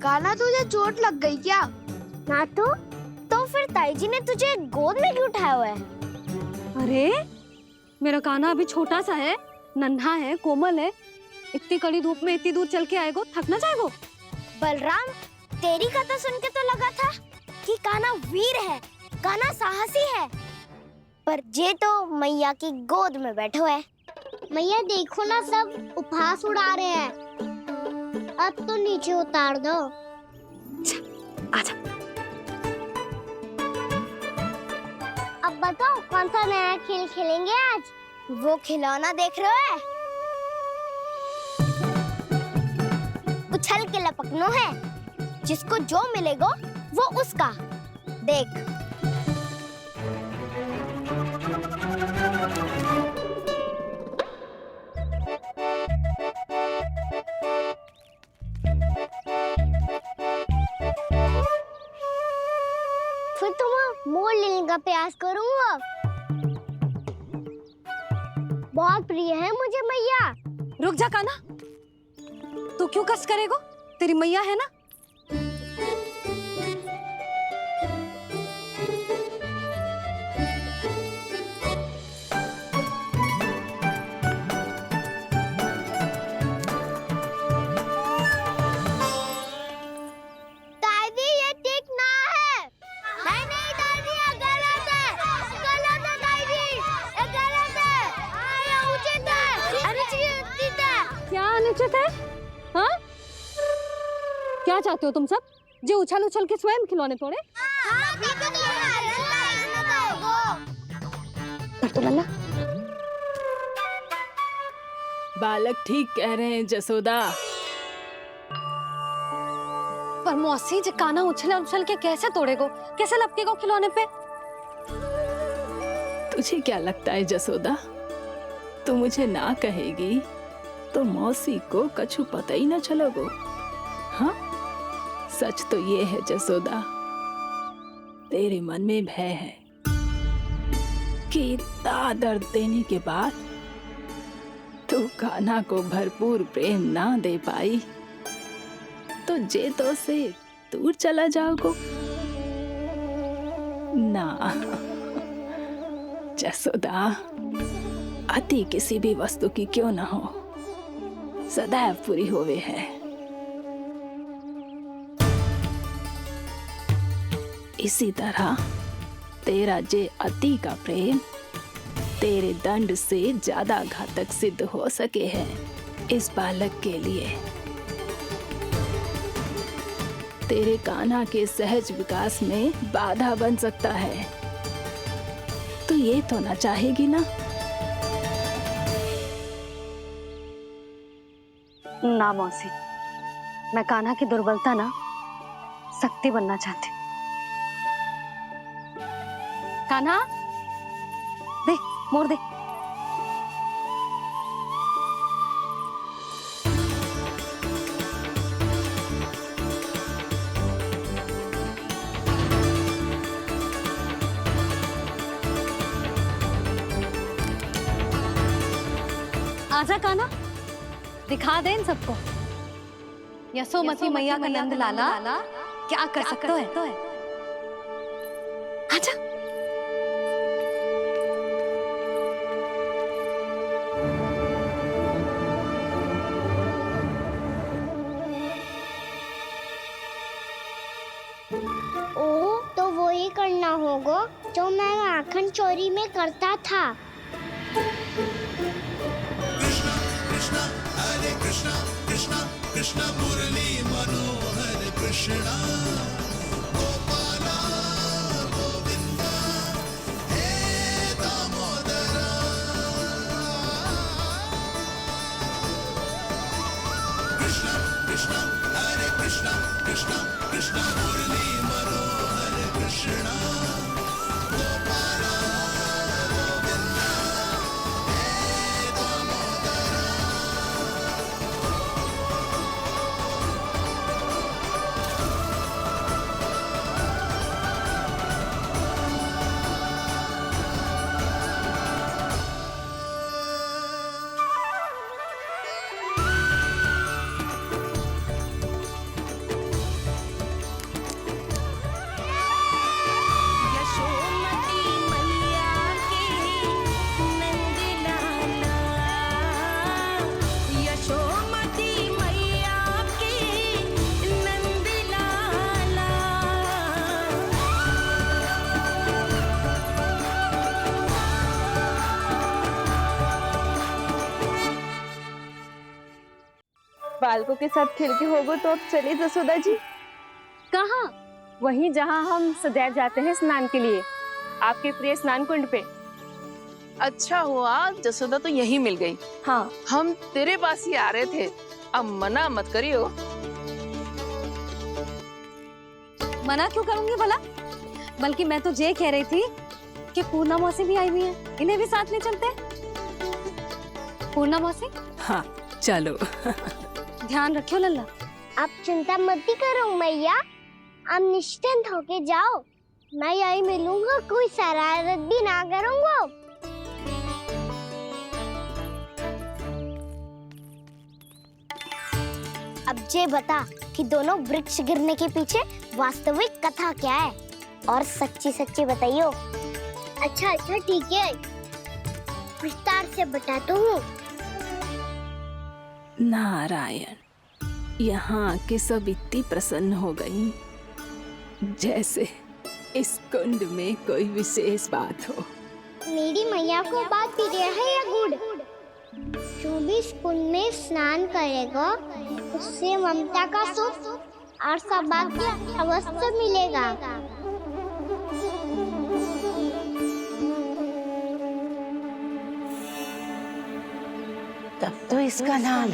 कान्हा तुझे चोट लग गई क्या? ना तो फिर ताई जी ने तुझे गोद में क्यों उठाया हुआ है? अरे मेरा कान्हा अभी छोटा सा है, नन्हा है, कोमल है। इतनी कड़ी धूप में इतनी दूर चल के आएगो, थक ना जाएगो। बलराम, तेरी कथा सुन के तो लगा था कि कान्हा वीर है, कान्हा साहसी है, पर जे तो मैया की गोद में बैठो है। मैया देखो ना, सब उपहास उड़ा रहे हैं। अब तो नीचे उतार दो। आजा। अब बताओ कौन सा नया खेल खेलेंगे आज? वो खिलौना देख रहे हो? उछल के लपकनो है, जिसको जो मिलेगा वो उसका। देख। फिर तुम मोर लेने का प्रयास करूंगा। बहुत प्रिय है मुझे मैया। रुक जा कान्हा, तू क्यों कष्ट करेगो? तेरी मैया है ना। दादी ये ठीक ना है। नहीं नहीं दादी, ये गलत है। गलत है दादी, ये गलत है। ये उचित है, अनुचित है। क्या अनुचित है? हाँ? क्या चाहते हो तुम सब? जो उछल उछल के स्वयं खिलौने तोड़े? हाँ, तो लल्ला, बालक ठीक कह रहे हैं जसोदा। पर मौसी जो कान्हा उछल उछल के कैसे तोड़ेगो, कैसे लपकेगो खिलौने पे? तुझे क्या लगता है जसोदा, तू मुझे ना कहेगी तो मौसी को कछु पता ही ना चलोगो। हाँ, सच तो ये है जसोदा, तेरे मन में भय है कि इतना दर्द देने के बाद तू कान्हा को भरपूर प्रेम ना दे पाई तो जेतो से दूर चला जाओगो ना। जसोदा, अति किसी भी वस्तु की क्यों ना हो, सदैव पूरी होवे है। इसी तरह तेरा जे अति का प्रेम तेरे दंड से ज्यादा घातक सिद्ध हो सके है इस बालक के लिए। तेरे कान्हा के सहज विकास में बाधा बन सकता है। तो ये तो ना चाहेगी ना? ना मौसी, मैं कान्हा की दुर्बलता ना शक्ति बनना चाहती हूँ। कान्हा, दे मोड़ दे। आजा कान्हा, दिखा दे इन सबको यशोमती मैया का नंद लाला क्या कर सकता है। आजा। ओ, तो वो ही करना होगा जो मैं आखन चोरी में करता था। कृष्ण मुरली मनोहर कृष्णा गोपाला गोविंदा हे दामोदरा। कृष्ण कृष्ण हरे कृष्ण कृष्ण कृष्ण मुरली मनोहर कृष्णा गोपाला गोविंदा हे दामोदरा। बालकों के साथ खेल के होगो तो अब चले जसोदा जी। कहाँ? वहीं जहाँ हम सदैव जाते हैं स्नान के लिए, आपके प्रिय स्नान कुंड पे। अच्छा हुआ जसोदा तो यही मिल गई। हाँ, हम तेरे पास ही आ रहे थे, अब मना मत करियो। मना क्यों करूंगी भला? बल्कि मैं तो ये कह रही थी कि पूर्णा मौसी भी आई हुई है, इन्हें भी साथ ले चलते हैं। पूर्णा मौसी, हाँ चलो। ध्यान रखियो लल्ला। आप चिंता मत करो मैया, आप निश्चिंत होके जाओ, मैं यही मिलूंगा, कोई शरारत भी ना करूंगा। अब ये बता कि दोनों वृक्ष गिरने के पीछे वास्तविक कथा क्या है, और सच्ची सच्ची बताइयो। अच्छा अच्छा ठीक है, विस्तार से बताता हूँ। नारायण, यहाँ के सब इतनी प्रसन्न हो गई जैसे इस कुंड में कोई विशेष बात हो। मेरी मैया को बात प्रिय है या गुड़? जो भी इस कुंड में स्नान करेगा उससे ममता का सुख और सौभाग्य अवश्य मिलेगा। तब तो इसका नाम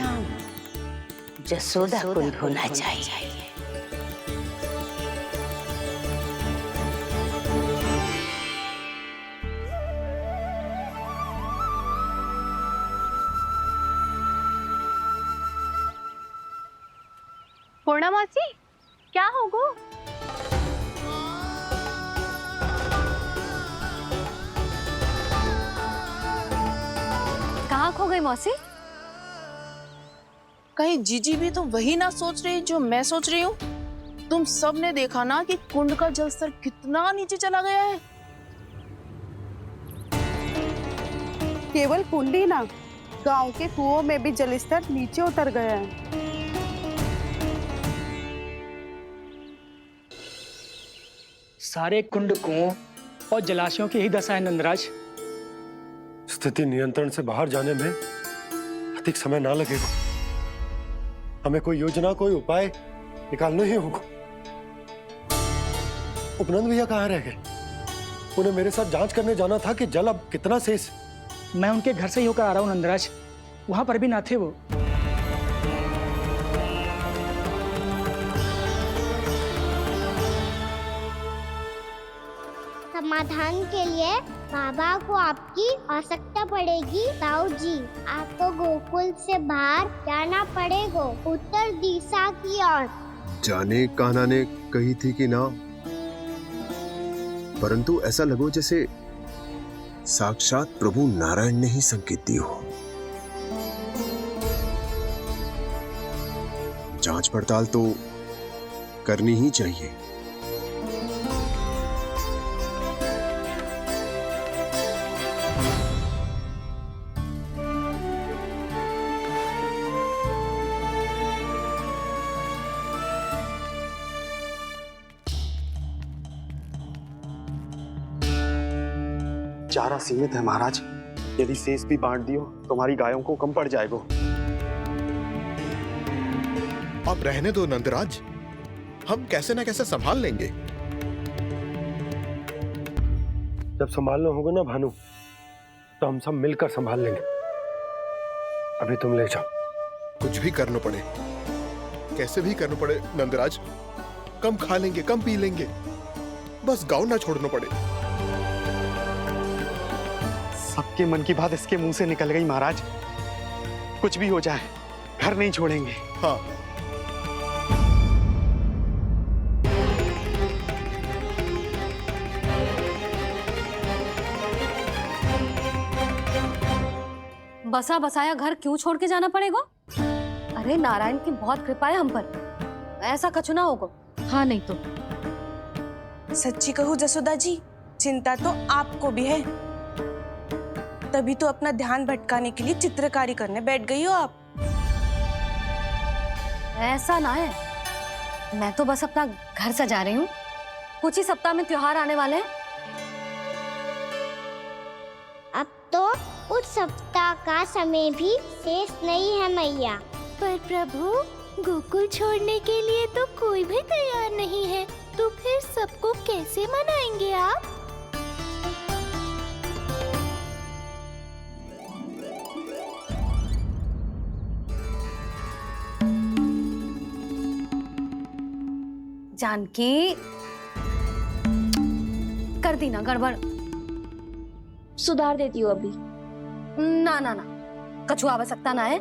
जसोदा कुंड होना चाहिए। पूर्णा मौसी, क्या होगो? कहाँ खो गई मौसी? कहीं जीजी भी तो वही ना सोच रही जो मैं सोच रही हूँ। तुम सब ने देखा ना कि कुंड का जलस्तर कितना नीचे चला गया है। केवल कुंड ही ना, गांव के कुओं में भी जलस्तर नीचे उतर गया है। सारे कुंड, कुओं और जलाशयों की ही दशा है नंदराज। स्थिति नियंत्रण से बाहर जाने में अधिक समय ना लगेगा। हमें कोई योजना, कोई उपाय निकालना ही होगा। उपनंद भैया कहाँ रह गए? उन्हें मेरे साथ जांच करने जाना था कि जल अब कितना शेष। मैं उनके घर से ही होकर आ रहा हूँ नंदराज, वहां पर भी ना थे वो। समाधान के लिए बाबा को आपकी आवश्यकता पड़ेगी। ताऊ जी, आपको गोकुल से बाहर जाना पड़ेगा, उत्तर दिशा की ओर। जाने कान्हा ने कही थी कि ना, परंतु ऐसा लगो जैसे साक्षात प्रभु नारायण ने ही संकेत दी हो। जांच पड़ताल तो करनी ही चाहिए। चारा सीमित है महाराज, यदि शेष भी बांट दियो तो हमारी गायों को कम पड़ जाएगा। अब रहने दो नंदराज, हम कैसे न कैसे संभाल लेंगे। जब संभालना होगा ना भानु, तो हम सब मिलकर संभाल लेंगे। अभी तुम ले जाओ। कुछ भी करना पड़े, कैसे भी करना पड़े नंदराज, कम खा लेंगे, कम पी लेंगे, बस गांव ना छोड़ना पड़े। सबके मन की बात इसके मुंह से निकल गई महाराज। कुछ भी हो जाए, घर नहीं छोड़ेंगे। हाँ, बसा बसाया घर क्यों छोड़ के जाना पड़ेगा? अरे नारायण की बहुत कृपा है हम पर, ऐसा कछु ना होगा। हाँ नहीं तो सच्ची कहूँ जसोदा जी, चिंता तो आपको भी है, तभी तो अपना ध्यान भटकाने के लिए चित्रकारी करने बैठ गई हो आप। ऐसा ना है, मैं तो बस अपना घर सजा रही हूँ। कुछ ही सप्ताह में त्योहार आने वाले हैं। अब तो उस सप्ताह का समय भी शेष नहीं है मैया। पर प्रभु, गोकुल छोड़ने के लिए तो कोई भी तैयार नहीं है, तो फिर सबको कैसे मनाएंगे आप? जानकी, कर दी ना गड़बड़। सुधार देती हूँ अभी। ना ना ना, कछुआ आवश्यकता ना है।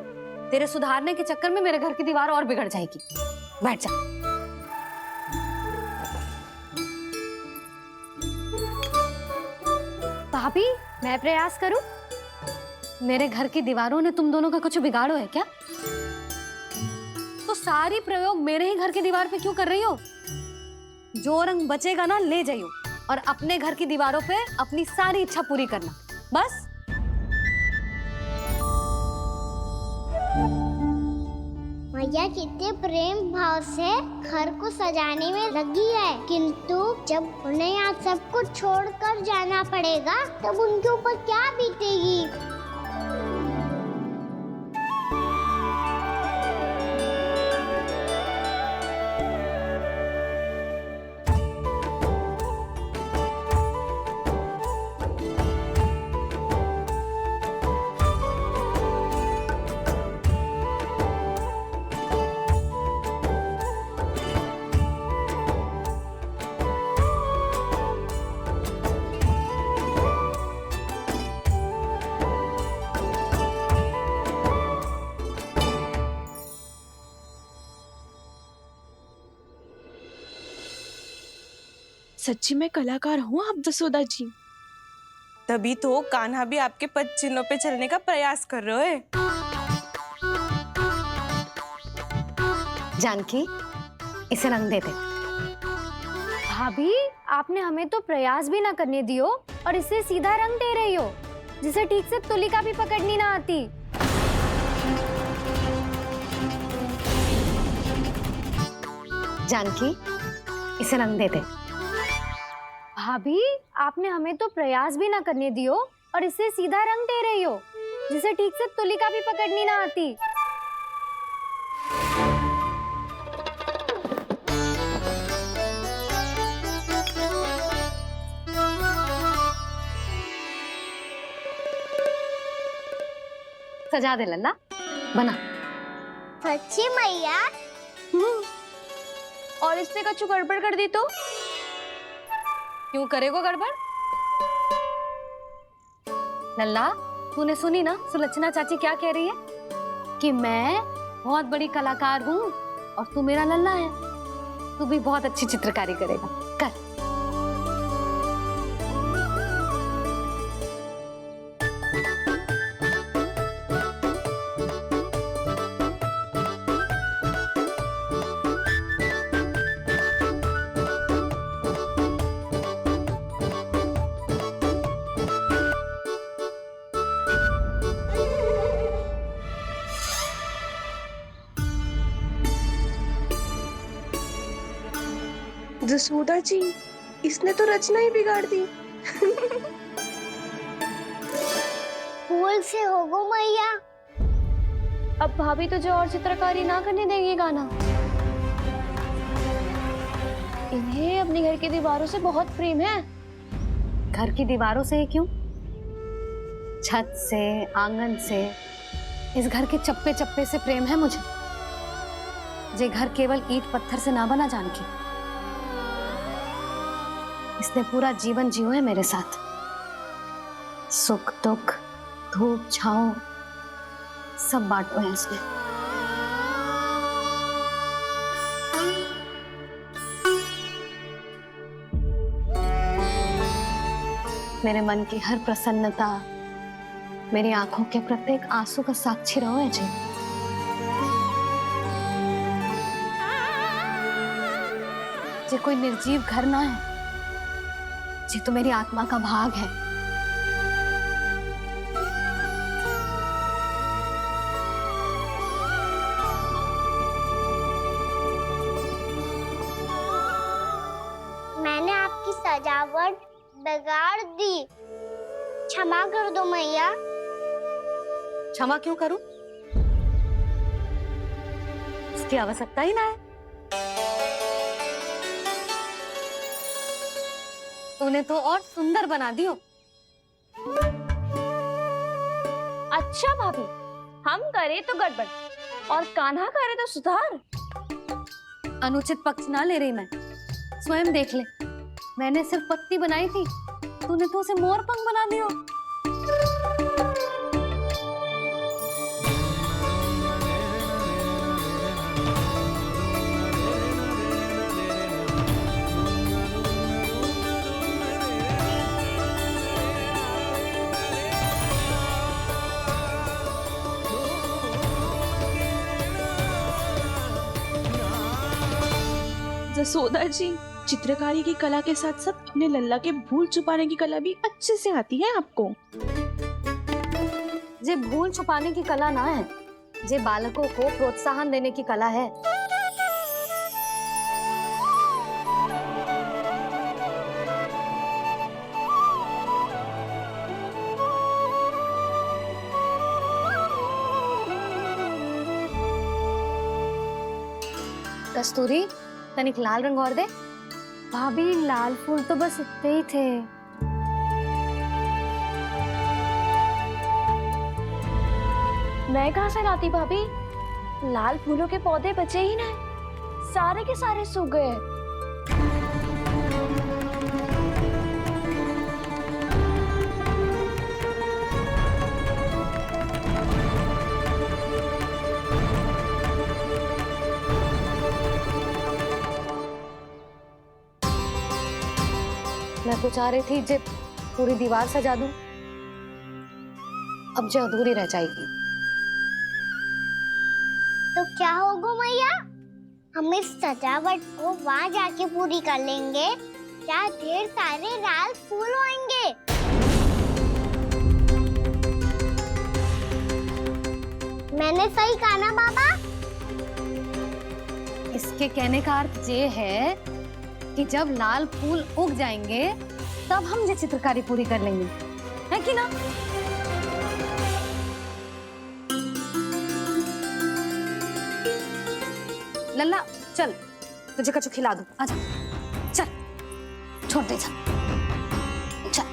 तेरे सुधारने के चक्कर में मेरे घर की दीवार और बिगड़ जाएगी। बैठ जा। भाभी, मैं प्रयास करूं? मेरे घर की दीवारों ने तुम दोनों का कुछ बिगाड़ो है क्या? तो सारी प्रयोग मेरे ही घर की दीवार पे क्यों कर रही हो? जो रंग बचेगा ना ले जाइयो, और अपने घर की दीवारों पे अपनी सारी इच्छा पूरी करना, बस। मैया कितने प्रेम भाव से घर को सजाने में लगी है, किंतु जब उन्हें यहाँ सब कुछ छोड़कर जाना पड़ेगा तब उनके ऊपर क्या बीतेगी? सच्ची में कलाकार हूँ आप जसोदा जी। तभी तो कान्हा भी आपके पद चिन्हों पे चलने का प्रयास कर रहे हैं। जानकी, इसे रंग दे दे। भाभी, आपने हमें तो प्रयास भी ना करने दियो और इसे सीधा रंग दे रही हो, जिसे ठीक से तुलिका भी पकड़नी ना आती। जानकी, इसे रंग दे दे। भाभी, आपने हमें तो प्रयास भी ना करने दियो और इसे सीधा रंग दे रही हो, जिसे ठीक से तुलिका भी पकड़नी ना आती। सजा दे लल्ला, बना। सच्ची मैया? और इसने कछु गड़बड़ कर दी तो? क्यों करेगो गड़बड़? लल्ला, तूने सुनी ना सुलक्षणा चाची क्या कह रही है? कि मैं बहुत बड़ी कलाकार हूँ और तू मेरा लल्ला है। तू भी बहुत अच्छी चित्रकारी करेगा, कर। जसोदा जी, इसने तो रचना ही बिगाड़ दी। फूल से होगो मैया। अब भाभी तुझे और चित्रकारी ना करने देंगी गाना। इन्हें अपने घर की दीवारों से बहुत प्रेम है। घर की दीवारों से ही क्यों? छत से, आंगन से, इस घर के चप्पे चप्पे से प्रेम है मुझे। ये घर केवल ईंट पत्थर से ना बना जानकी। इसने पूरा जीवन जियो है मेरे साथ। सुख दुख, धूप छांव सब बांटो है इसने। मेरे मन की हर प्रसन्नता, मेरी आंखों के प्रत्येक आंसू का साक्षी रहो है जी। ये कोई निर्जीव घर ना है, ये तो मेरी आत्मा का भाग है। मैंने आपकी सजावट बिगाड़ दी, क्षमा कर दो मैया। क्षमा क्यों करूं? उसकी आवश्यकता ही ना है। तूने तो और सुंदर बना दियो। अच्छा भाभी, हम करे तो गड़बड़ और कान्हा करे तो सुधार। अनुचित पक्ष ना ले रही मैं, स्वयं देख ले। मैंने सिर्फ पत्ती बनाई थी, तूने तो उसे मोर पंख बना दियो। जसोदा जी, चित्रकारी की कला के साथ साथ अपने लल्ला के भूल छुपाने की कला भी अच्छे से आती है आपको। जे भूल छुपाने की कला ना है, जे बालकों को प्रोत्साहन देने की कला है। कस्तूरी, तनिक लाल रंग और दे। भाभी, लाल फूल तो बस इतने ही थे। मैं कहाँ से लाती भाभी? लाल फूलों के पौधे बचे ही ना, सारे के सारे सूख गए। मैं तो चाह रही थी जब पूरी दीवार सजा दूं, अब जो अधूरी रह जाएगी। तो क्या होगा मैया? हम इस सजावट को वहाँ जाके पूरी कर लेंगे, जहाँ ढेर सारे लाल फूल होंगे। मैंने सही कहा ना बाबा? इसके कहने का अर्थ ये है कि जब लाल फूल उग जाएंगे तब हम ये चित्रकारी पूरी कर लेंगे, है कि ना? लल्ला चल, तुझे कछु खिला दूं, आजा, चल, छोड़ दे, चल, चल।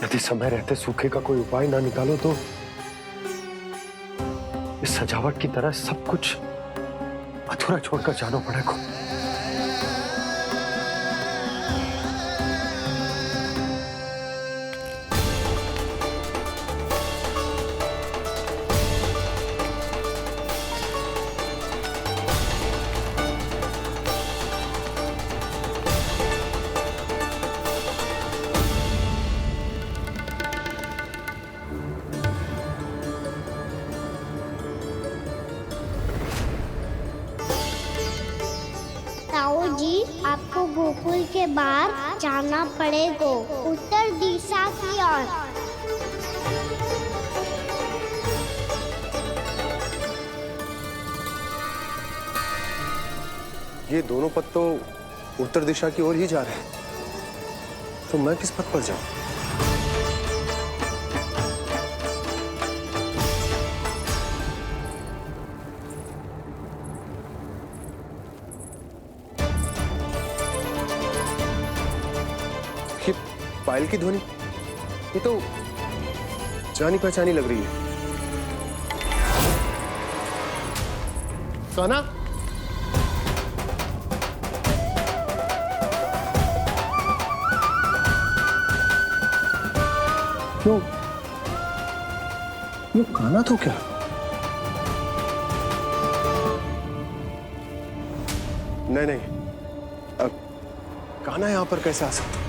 यदि समय रहते सूखे का कोई उपाय ना निकालो तो इस सजावट की तरह सब कुछ अधूरा छोड़कर जाना पड़ेगा। ताऊ जी, आपको गोकुल के बाहर जाना पड़ेगा, उत्तर दिशा की ओर। ये दोनों पथ तो उत्तर दिशा की ओर ही जा रहे हैं, तो मैं किस पथ पर जाऊं? ये पायल की ध्वनि, ये तो जानी पहचानी लग रही है। कान्हा, क्यों? ये कान्हा तो क्या? नहीं नहीं, अब कान्हा यहां पर कैसे आ सकता?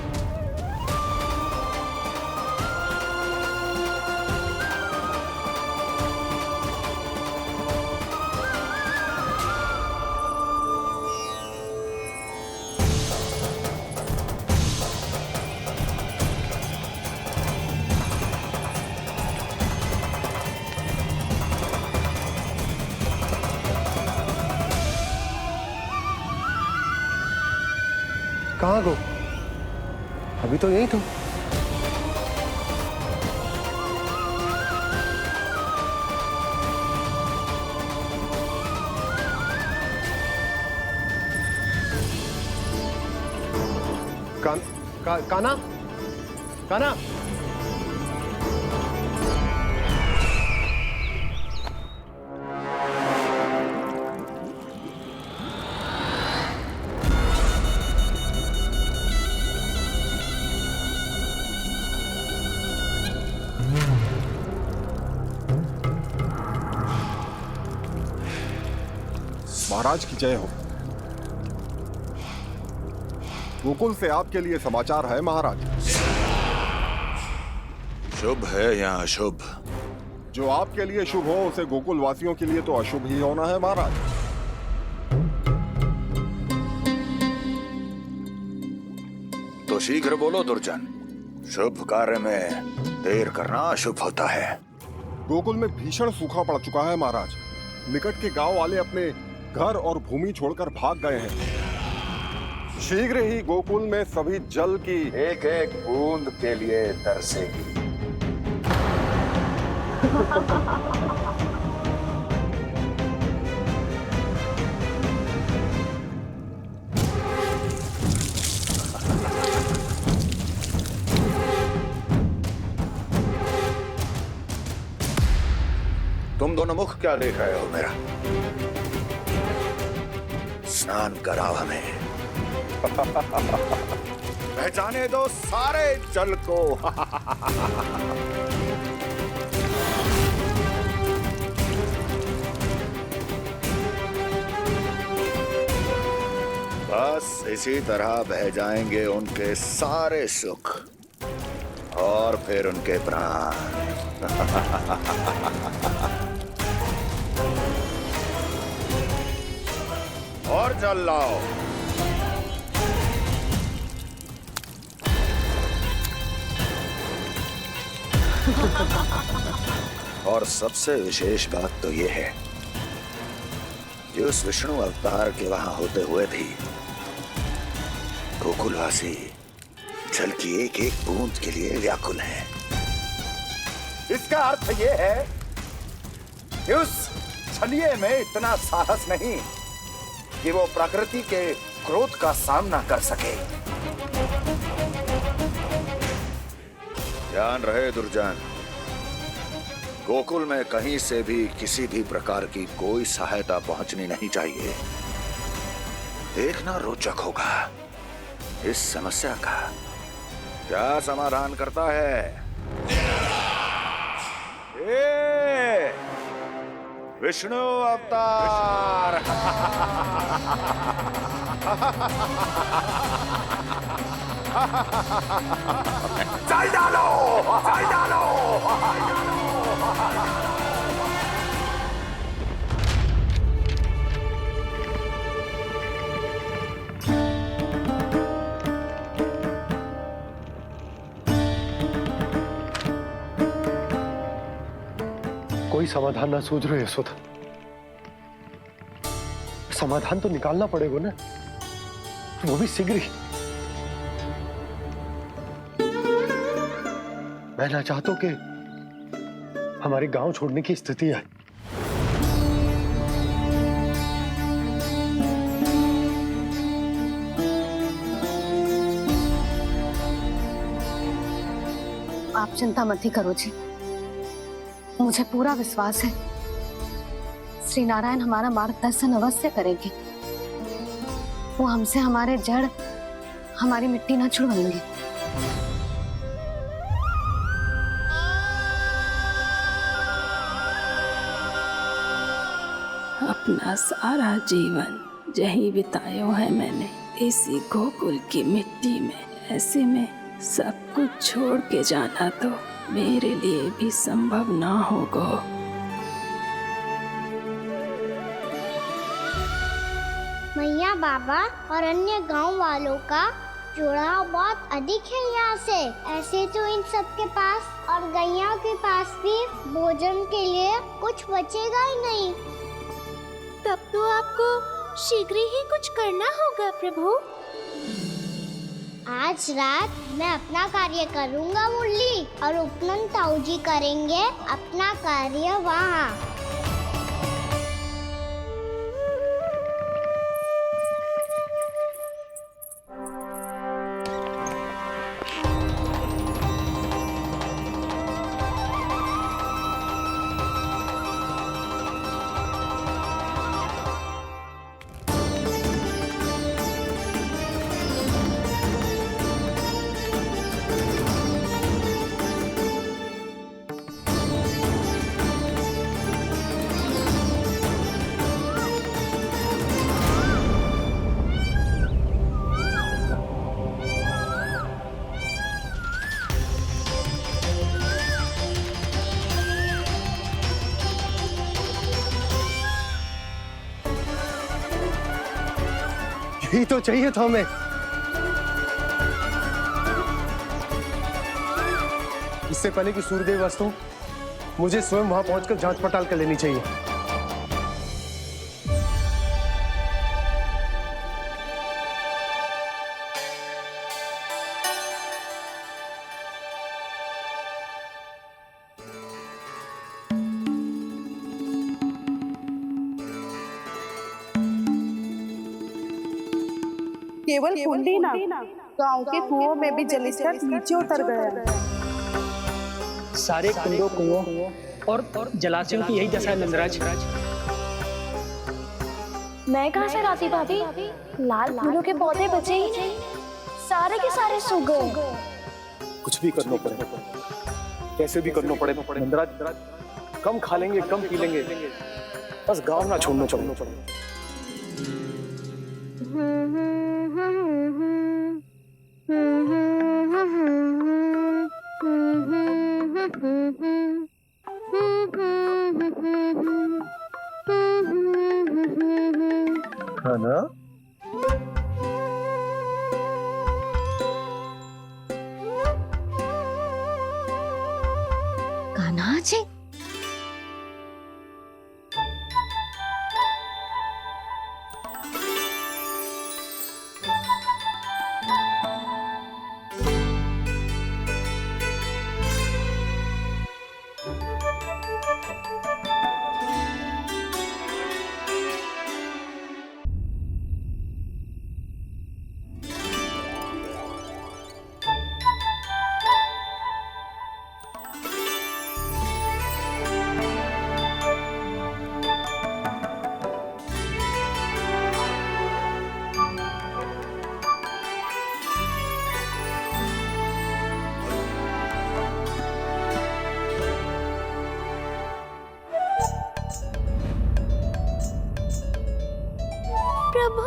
कहाँ गो? अभी तो यही तो। काना काना महाराज की जय हो। गोकुल से आपके लिए समाचार है महाराज। शुभ है या अशुभ? जो आपके लिए शुभ हो उसे गोकुल वासियों के लिए तो अशुभ ही होना है महाराज। तो शीघ्र बोलो दुर्जन, शुभ कार्य में देर करना अशुभ होता है। गोकुल में भीषण सूखा पड़ चुका है महाराज। निकट के गांव वाले अपने घर और भूमि छोड़कर भाग गए हैं। शीघ्र ही गोकुल में सभी जल की एक एक बूंद के लिए तरसेगी। तुम दोनों मुख क्या देख रहे हो मेरा? स्नान कराओ हमें। पहचाने दो सारे जल को। बस इसी तरह बह जाएंगे उनके सारे सुख और फिर उनके प्राण। और जल लाओ। और सबसे विशेष बात तो यह है कि उस विष्णु अवतार के वहां होते हुए भी गोकुलवासी जल की एक एक बूंद के लिए व्याकुल हैं। इसका अर्थ यह है कि उस छलिए में इतना साहस नहीं कि वो प्रकृति के क्रोध का सामना कर सके। ध्यान रहे दुर्जन, गोकुल में कहीं से भी किसी भी प्रकार की कोई सहायता पहुंचनी नहीं चाहिए। देखना रोचक होगा इस समस्या का क्या समाधान करता है। विष्णु अवतार। चल डालो, चल डालो। कोई समाधान ना सूझ रहे यशोदा। समाधान तो निकालना पड़ेगा ना, वो भी शीघ्र ही। मैं ना चाहता हूं कि हमारे गांव छोड़ने की स्थिति है। आप चिंता मत ही करो जी, मुझे पूरा विश्वास है श्री नारायण हमारा मार्गदर्शन अवश्य करेंगे। वो हमसे हमारे जड़, हमारी मिट्टी ना छुड़वाएंगे। अपना सारा जीवन यही बिताया है मैंने, इसी गोकुल की मिट्टी में। ऐसे में सब कुछ छोड़ के जाना तो मेरे लिए भी संभव ना होगा। मैया, बाबा और अन्य गांव वालों का जुड़ाव बहुत अधिक है यहाँ से। ऐसे तो इन सब के पास और गैया के पास भी भोजन के लिए कुछ बचेगा ही नहीं। तब तो आपको शीघ्र ही कुछ करना होगा प्रभु। आज रात मैं अपना कार्य करूंगा मुरली, और उपनंद ताऊ जी करेंगे अपना कार्य वहाँ। यही तो चाहिए था हमें। इससे पहले कि सूर्यदेव वास्तु, मुझे स्वयं वहां पहुंचकर जांच पड़ताल कर लेनी चाहिए। केवल कुंडी ना, गांव के कुओं में भी जलस्तर नीचे उतर गया है। सारे कुंडों कुओं और जलाशयों की यही दशा है नंदराज। मैं कहाँ से लाती भाभी? लाल फूलों के पौधे बचे ही नहीं, सारे के सारे सूख गए। कुछ भी करना पड़ेगा, कैसे भी करना पड़ेगा नंदराज। कम खा लेंगे, कम पी लेंगे, बस गांव ना छोड़ना पड़ेगा। है ना? कान्हा जी, प्रभु,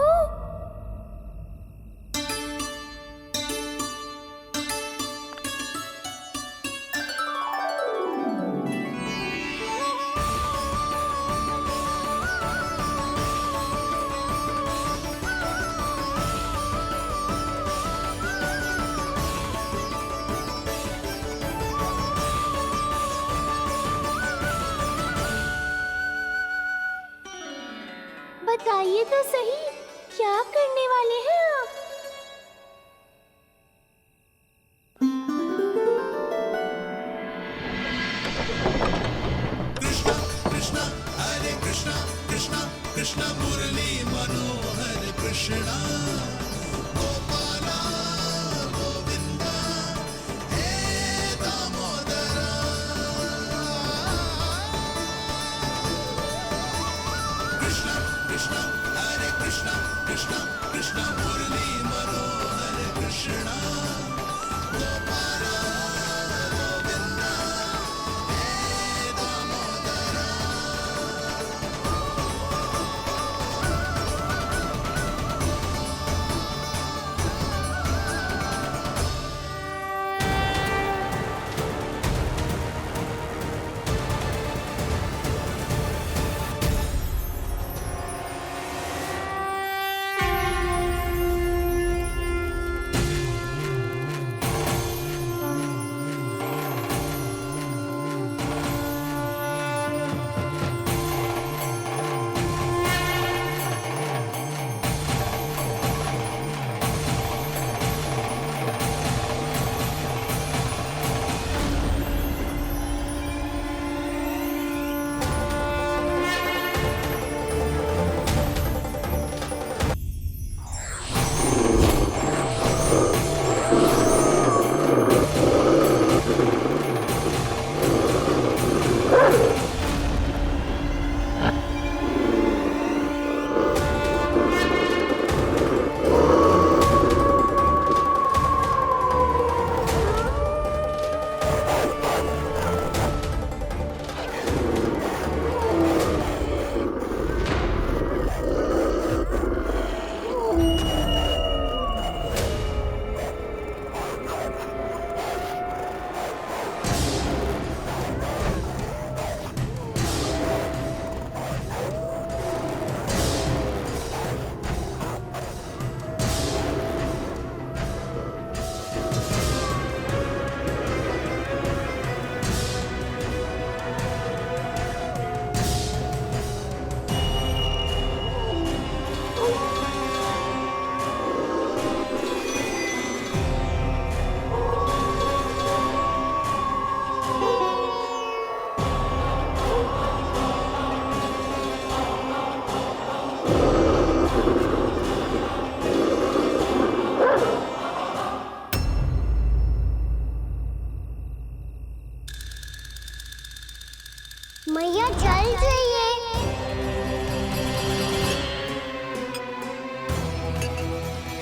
बताइए तो सही, क्या करने वाले हैं आप?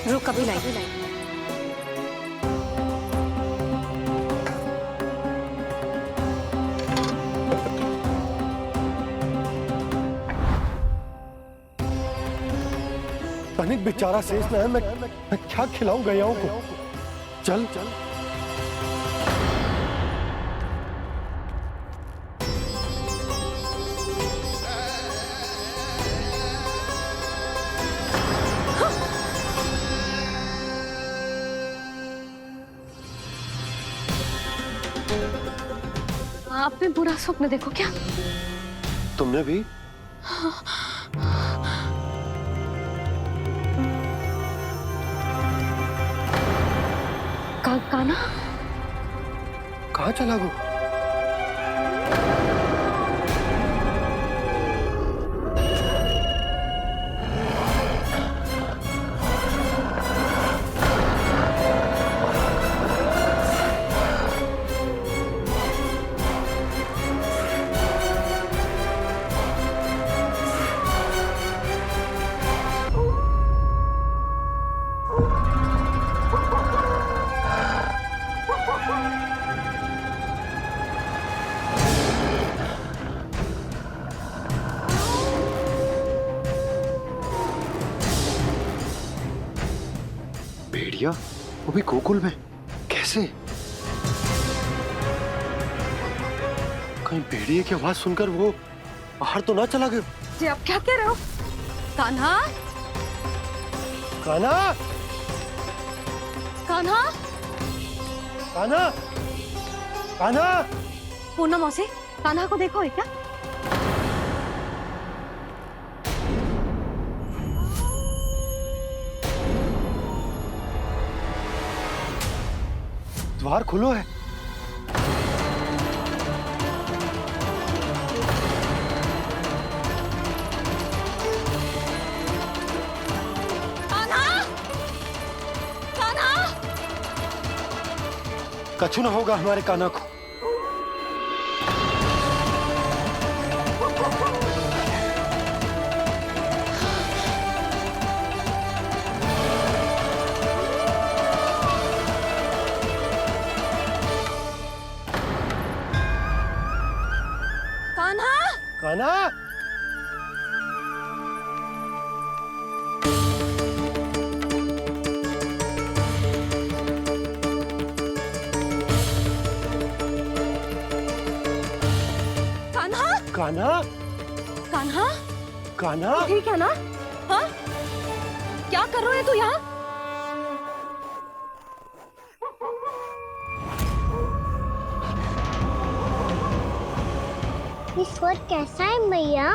रुक अभी लाई। तनिक बेचारा शेष न है, मैं क्या खिलाऊं गयाओं को। चल चल आपने बुरा स्वप्न देखो क्या? तुमने भी? काना कहाँ चला गो? भेड़िया वो भी गोकुल में कैसे? कहीं भेड़िए की आवाज सुनकर वो बाहर तो ना चला गया? जी आप क्या कह रहे हो? कान्हा, कान्हा, कान्हा, कान्हा, कान्हा। पूनम मौसी, कान्हा को देखो है क्या? द्वार खुलो है। कान्हा, कान्हा, कछु ना होगा हमारे कान्हा को। कान्हा, कान्हा, कान्हा, कान्हा, कान्हा। ठीक है ना? हाँ? क्या कर रहे हो तू यहाँ? ये स्वर कैसा है मैया?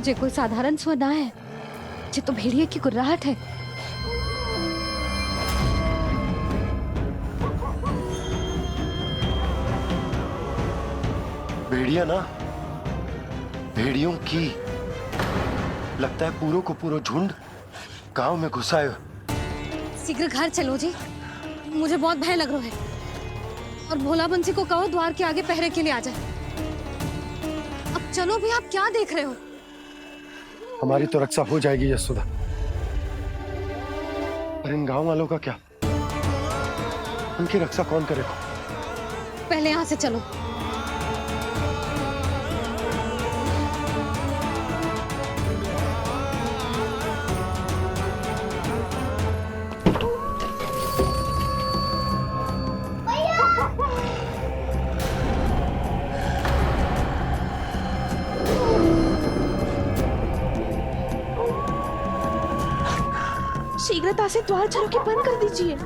जे कोई साधारण स्वर ना है, जे तो भेड़िए की गुर्राहट है। भेड़िया ना, भेड़ियों की लगता है पूरों को पूरा झुंड गांव में घुसाए। शीघ्र घर चलो जी, मुझे बहुत भय लग रहा है। और भोला बंसी को कहो द्वार के आगे पहरे के लिए आ जाए। अब चलो भी, आप क्या देख रहे हो? हमारी तो रक्षा हो जाएगी यशोदा, पर इन गांव वालों का क्या? उनकी रक्षा कौन करेगा? पहले यहाँ से चलो। शीघ्रता से द्वार झरोके बंद कर दीजिए।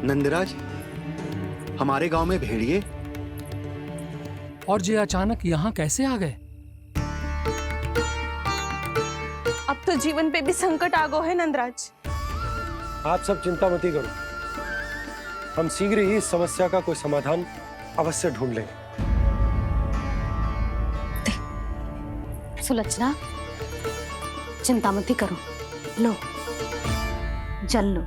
नंदराज, हमारे गांव में भेड़िए? और ये अचानक यहाँ कैसे आ गए? अब तो जीवन पे भी संकट आ गो है नंदराज। आप सब चिंता मत करो, हम शीघ्र ही इस समस्या का कोई समाधान अवश्य ढूंढ लेंगे। सुलक्षणा, चिंता मत करो, लो जल लो।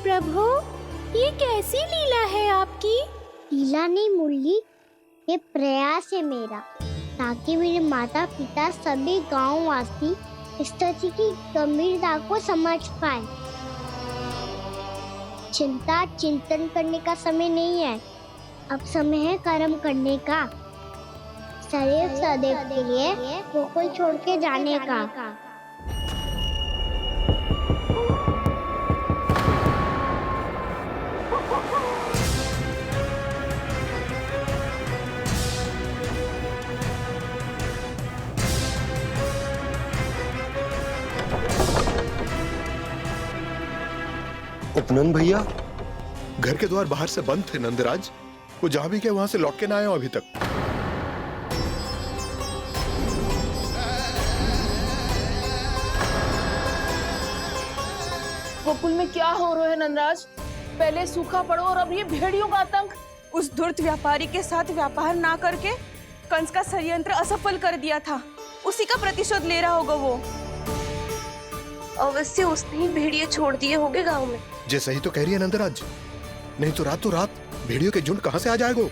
प्रभु, ये कैसी लीला है आपकी? लीला नहीं मुरली, ये प्रयास है मेरा, ताकि मेरे माता पिता सभी गांव वासी स्थिति की गंभीरता को समझ पाए। चिंता चिंतन करने का समय नहीं है, अब समय है कर्म करने का, सदैव सदैव के लिए गोकुल छोड़ के जाने का। उपनंद भैया, घर के द्वार बाहर से बंद थे नंदराज। वो जहां भी गए वहां से लौट के ना आए हो अभी तक। गोकुल में क्या हो रहा है नंदराज? पहले सूखा पड़ो और अब ये भेड़ियों का आतंक। उस धूर्त व्यापारी के साथ व्यापार ना करके कंस का षड्यंत्र असफल कर दिया था, उसी का प्रतिशोध ले रहा होगा वो। अवश्य उसने ही भेड़िए छोड़ दिए होंगे गांव में। जे सही तो कह रही है नंदराज, नहीं तो रात भेड़ियों के झुंड कहां से आ जाएगो?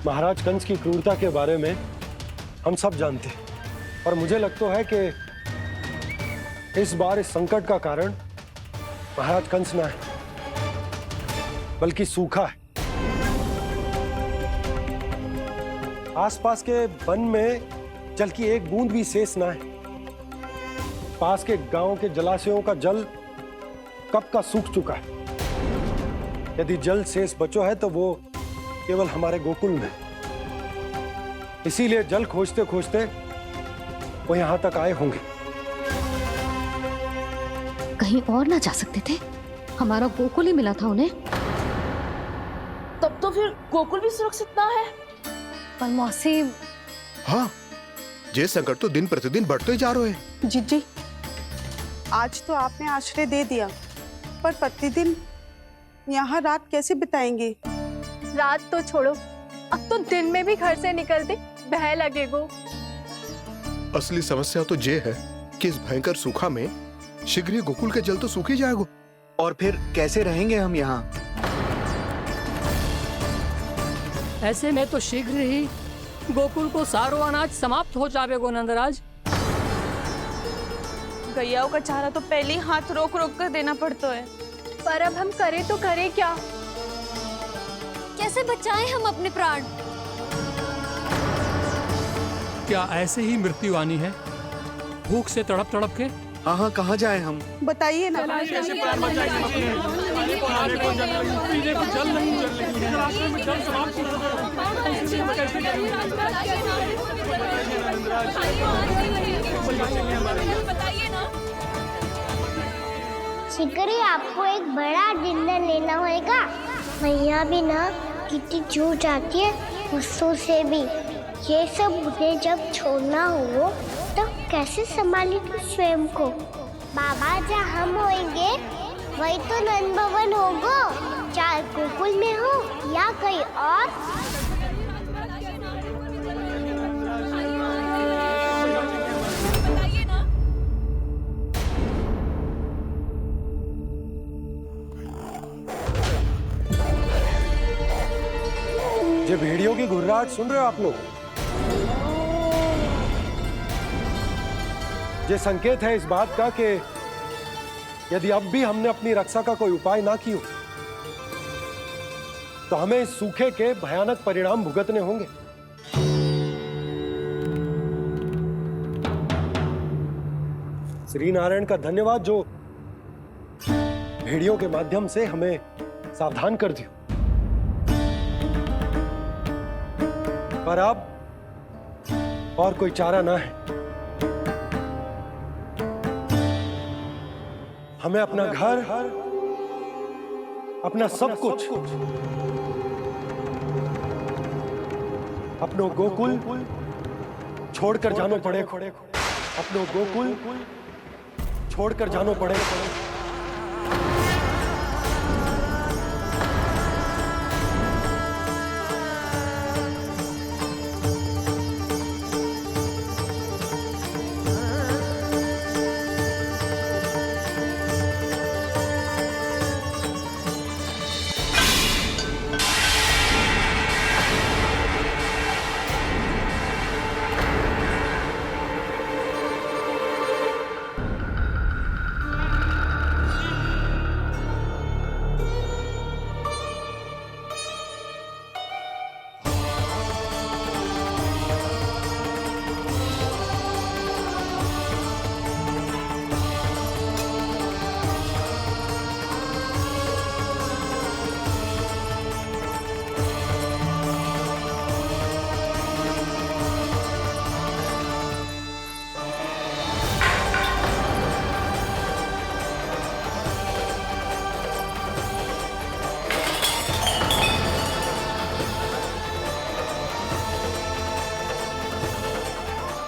महाराज कंस की क्रूरता के बारे में हम सब जानते हैं, और मुझे लगता है कि इस बार इस संकट का कारण महाराज कंस ना है, बल्कि सूखा है। आसपास के वन में जल की एक बूंद भी शेष ना है। पास के गांव के जलाशयों का जल कब का सूख चुका है। यदि जल शेष बचो है तो वो केवल हमारे गोकुल में। इसीलिए जल खोजते खोजते वो यहां तक आए होंगे। कहीं और ना जा सकते थे? हमारा गोकुल ही मिला था उन्हें। तब तो फिर गोकुल भी सुरक्षित ना है। पर मौसी, हाँ, ये संकट तो दिन प्रतिदिन बढ़ते ही जा रहे हैं। जीजी, आज तो आपने आश्रय दे दिया, पर प्रतिदिन यहाँ रात कैसे बिताएंगे? रात तो छोड़ो, अब तो दिन में भी घर से निकलते भय लगेगो। असली समस्या तो ये है कि इस भयंकर सूखा में शीघ्र ही गोकुल के जल तो सूख ही जाएगा। और फिर कैसे रहेंगे हम यहाँ? ऐसे में तो शीघ्र ही गोकुल को सारो अनाज समाप्त हो जाएगो नंदराज। गैयाओं का चारा तो पहले ही हाथ रोक रोक कर देना पड़ता है। पर अब हम करें तो करें क्या? कैसे बचाएं हम अपने प्राण? क्या ऐसे ही मृत्यु आनी है, भूख से तड़प तड़प के? हाँ, कहाँ जाए हम? बताइए ना। शीघ्र ही आपको एक बड़ा डिनर लेना होगा। मैया भी ना कितनी जूझ जाती है गुस्सों से भी। ये सब मुझे जब छोड़ना हो तो कैसे संभालेगी स्वयं को? बाबा जहाँ हम होंगे वही तो नंद भवन होगा, चाहे गोकुल में हो या कहीं और। ये भेड़ियों की घुर्राहट सुन रहे हो आप लोग? ये संकेत है इस बात का कि यदि अब भी हमने अपनी रक्षा का कोई उपाय ना किया तो हमें इस सूखे के भयानक परिणाम भुगतने होंगे। श्री नारायण का धन्यवाद जो भेड़ियों के माध्यम से हमें सावधान कर दिया। पर अब और कोई चारा ना है। हमें अपना घर, अपना सब कुछ, अपनो गोकुल छोड़कर जानो पड़े। अपनो गोकुल छोड़कर जानो पड़े।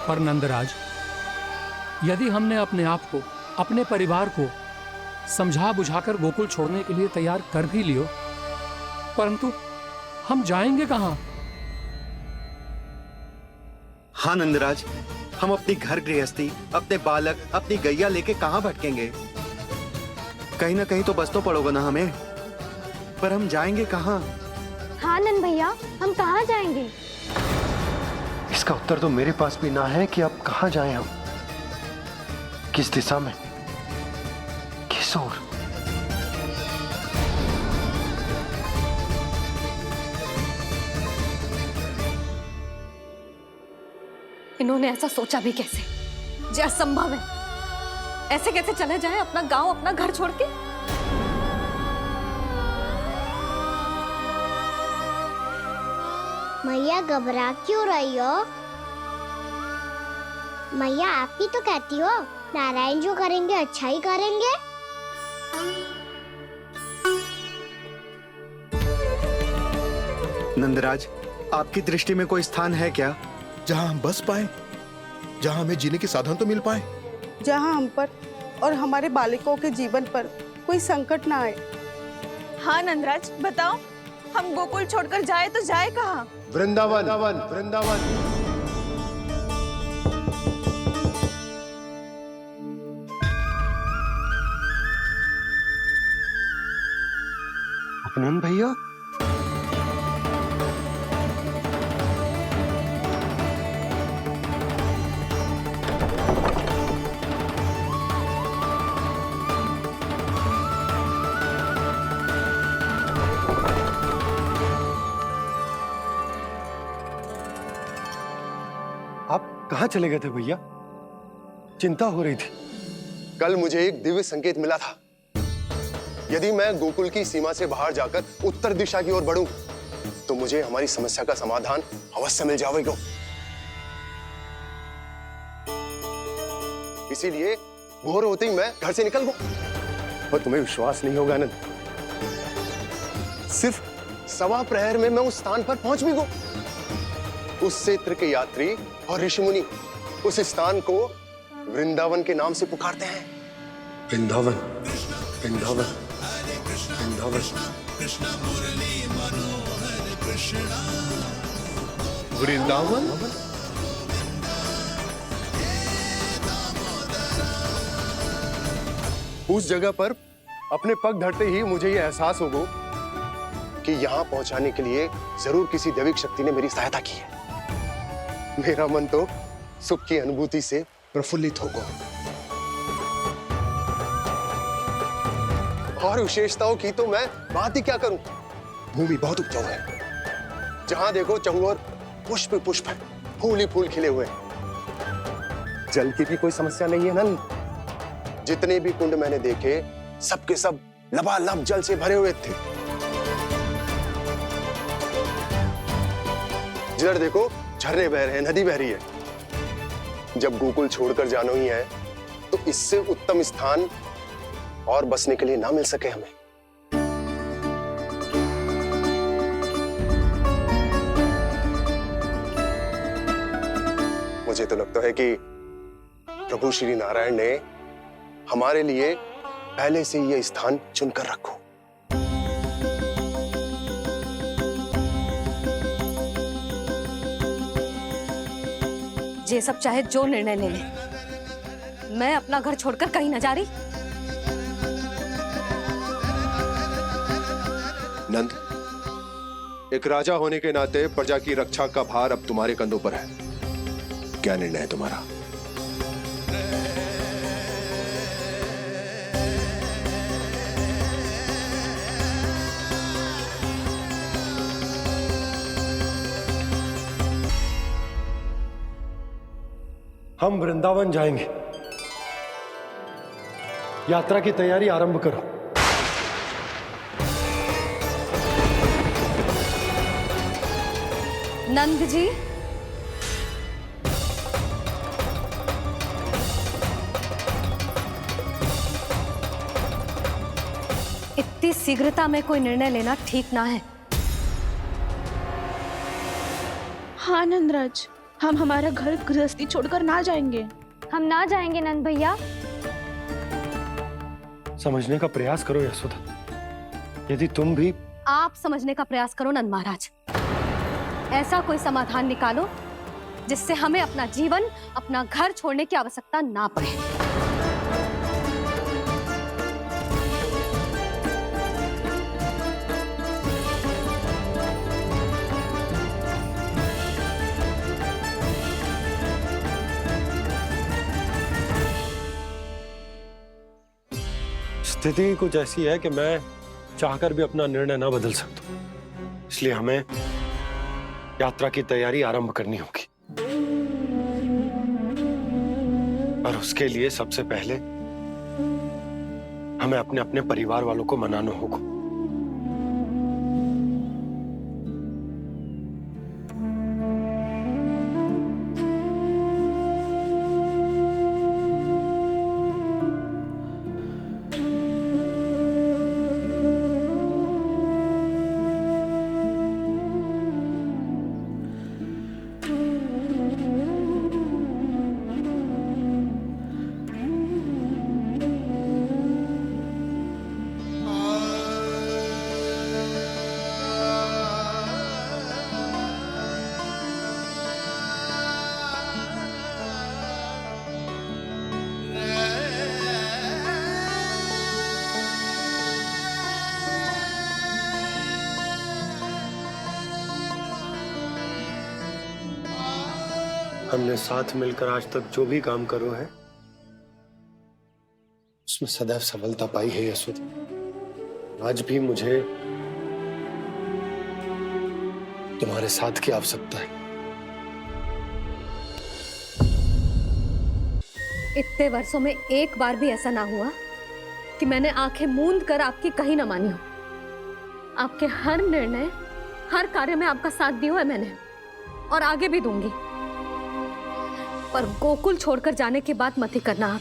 पर नंदराज, यदि हमने अपने आप को, अपने परिवार को समझा बुझाकर गोकुल छोड़ने के लिए तैयार कर भी लियो, परंतु हम जाएंगे कहां? हाँ नंदराज, हम अपनी घर गृहस्थी, अपने बालक, अपनी गैया लेके कहां भटकेंगे? कहीं ना कहीं तो बस तो पड़ोगा ना हमें, पर हम जाएंगे कहां? हाँ नंद भैया, हम कहाँ जाएंगे? इसका उत्तर तो मेरे पास भी ना है कि अब कहां जाएं हम, किस दिशा में, किस ओर। इन्होंने ऐसा सोचा भी कैसे? जो असंभव है। ऐसे कैसे चले जाएं अपना गांव, अपना घर छोड़ के? मैया घबरा क्यों रही हो? मैया आप ही तो कहती हो नारायण जो करेंगे अच्छा ही करेंगे। नंदराज, आपकी दृष्टि में कोई स्थान है क्या जहां हम बस पाए, जहां हमें जीने के साधन तो मिल पाए, जहाँ हम पर और हमारे बालकों के जीवन पर कोई संकट ना आए? हाँ नंदराज, बताओ हम गोकुल छोड़कर जाए तो जाए कहाँ? वृंदावन, वृंदावन। उपनंद भैया, आप कहां चले गए थे भैया? चिंता हो रही थी। कल मुझे एक दिव्य संकेत मिला था। यदि मैं गोकुल की सीमा से बाहर जाकर उत्तर दिशा की ओर बढ़ूं, तो मुझे हमारी समस्या का समाधान अवश्य मिल जाएगा। इसीलिए भोर होते ही मैं घर से निकल गया। और तुम्हें विश्वास नहीं होगा आनंद, सिर्फ सवा प्रहर में मैं उस स्थान पर पहुंच भी गया। उस क्षेत्र के यात्री और ऋषि मुनि उस स्थान को वृंदावन के नाम से पुकारते हैं। वृंदावन, वृंदावन, वृंदावन। वृंदावन। उस जगह पर अपने पग धरते ही मुझे यह एहसास होगा कि यहां पहुंचाने के लिए जरूर किसी दैविक शक्ति ने मेरी सहायता की है। मेरा मन तो सुख की अनुभूति से प्रफुल्लित होगा। और विशेषताओं की तो मैं बात ही क्या करूं। भूमि बहुत उपजाऊ है, जहां देखो चहुओर पुष्प पुष्प, फूल ही फूल खिले हुए। जल की भी कोई समस्या नहीं है नंद। जितने भी कुंड मैंने देखे, सबके सब लबालब जल से भरे हुए थे। जिधर देखो झरने बह रहे हैं, नदी बह रही है। जब गोकुल छोड़कर जाना ही है तो इससे उत्तम स्थान और बसने के लिए ना मिल सके हमें। मुझे तो लगता है कि प्रभु श्री नारायण ने हमारे लिए पहले से यह स्थान चुनकर रखो। ये सब चाहे जो निर्णय ले ले, मैं अपना घर छोड़कर कहीं न जा रही। नंद, एक राजा होने के नाते प्रजा की रक्षा का भार अब तुम्हारे कंधों पर है। क्या निर्णय है तुम्हारा? हम वृंदावन जाएंगे। यात्रा की तैयारी आरंभ करो। नंद जी, इतनी शीघ्रता में कोई निर्णय लेना ठीक ना है। हाँ नंदराज, हम हमारा घर गृहस्थी छोड़कर ना जाएंगे। हम ना जाएंगे नंद भैया। समझने का प्रयास करो यशोदा। यदि तुम भी आप समझने का प्रयास करो नंद महाराज। ऐसा कोई समाधान निकालो जिससे हमें अपना जीवन, अपना घर छोड़ने की आवश्यकता ना पड़े। स्थिति कुछ ऐसी है कि मैं चाहकर भी अपना निर्णय ना बदल सकता, इसलिए हमें यात्रा की तैयारी आरंभ करनी होगी। और उसके लिए सबसे पहले हमें अपने अपने परिवार वालों को मनाना होगा। हमने साथ मिलकर आज तक जो भी काम करो है उसमें सदैव सफलता पाई है यशोदा। आज भी मुझे तुम्हारे साथ की आवश्यकता है। इतने वर्षों में एक बार भी ऐसा ना हुआ कि मैंने आंखें मूंद कर आपकी कहीं ना मानी हो। आपके हर निर्णय, हर कार्य में आपका साथ दिया है मैंने, और आगे भी दूंगी। पर गोकुल छोड़कर जाने की बात मत ही करना आप।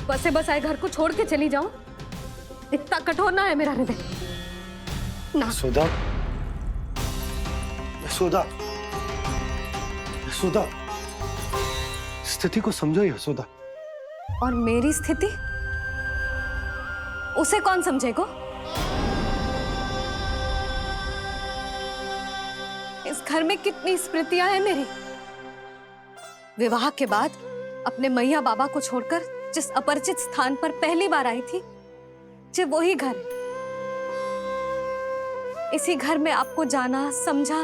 बसे बसाए घर को छोड़ के चली जाऊं, इतना कठोर ना है मेरा हृदय ना। यशोदा, यशोदा, यशोदा, स्थिति को समझो यशोदा। और मेरी स्थिति उसे कौन समझेगा? इस घर में कितनी स्मृतियां हैं मेरी। विवाह के बाद अपने मैया बाबा को छोड़कर जिस अपरिचित स्थान पर पहली बार आई थी, जो वही घर। इसी घर में आपको जाना, समझा,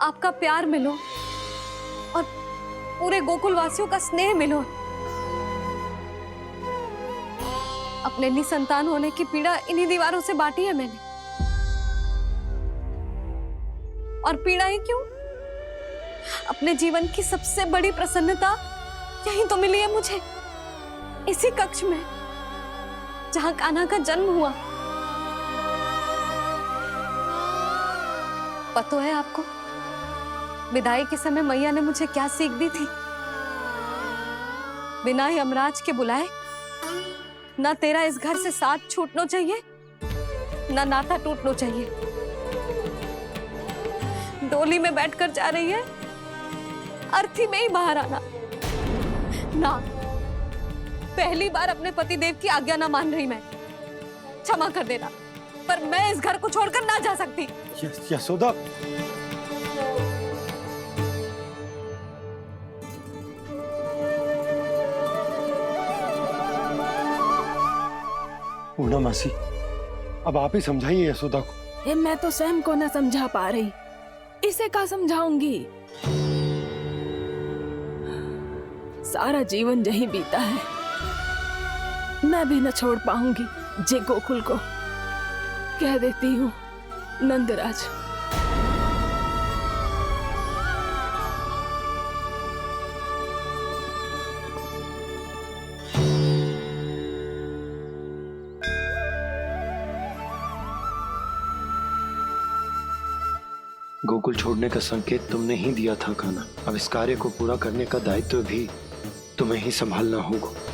आपका प्यार मिलो और पूरे गोकुल वासियों का स्नेह मिलो। अपने निसंतान होने की पीड़ा इन्हीं दीवारों से बांटी है मैंने। और पीड़ा ही क्यों? अपने जीवन की सबसे बड़ी प्रसन्नता यही तो मिली है मुझे, इसी कक्ष में जहां कान्हा का जन्म हुआ। पता है आपको विदाई के समय मैया ने मुझे क्या सीख दी थी? बिना यमराज के बुलाए ना तेरा इस घर से साथ छूटना चाहिए, ना नाता टूटना चाहिए। डोली में बैठकर जा रही है, अर्थी में ही बाहर आना ना। पहली बार अपने पति देव की आज्ञा ना मान रही मैं, क्षमा कर देना, पर मैं इस घर को छोड़कर ना जा सकती। यशोदा, पूर्णा मासी, अब आप ही समझाइए यशोदा को। ये मैं तो स्वयं को न समझा पा रही, इसे क्या समझाऊंगी? सारा जीवन यही बीता है, मैं भी न छोड़ पाऊंगी जे गोकुल को। कह देती हूँ नंदराज। गोकुल छोड़ने का संकेत तुमने ही दिया था कान्हा। अब इस कार्य को पूरा करने का दायित्व भी तुम्हें ही संभालना होगा।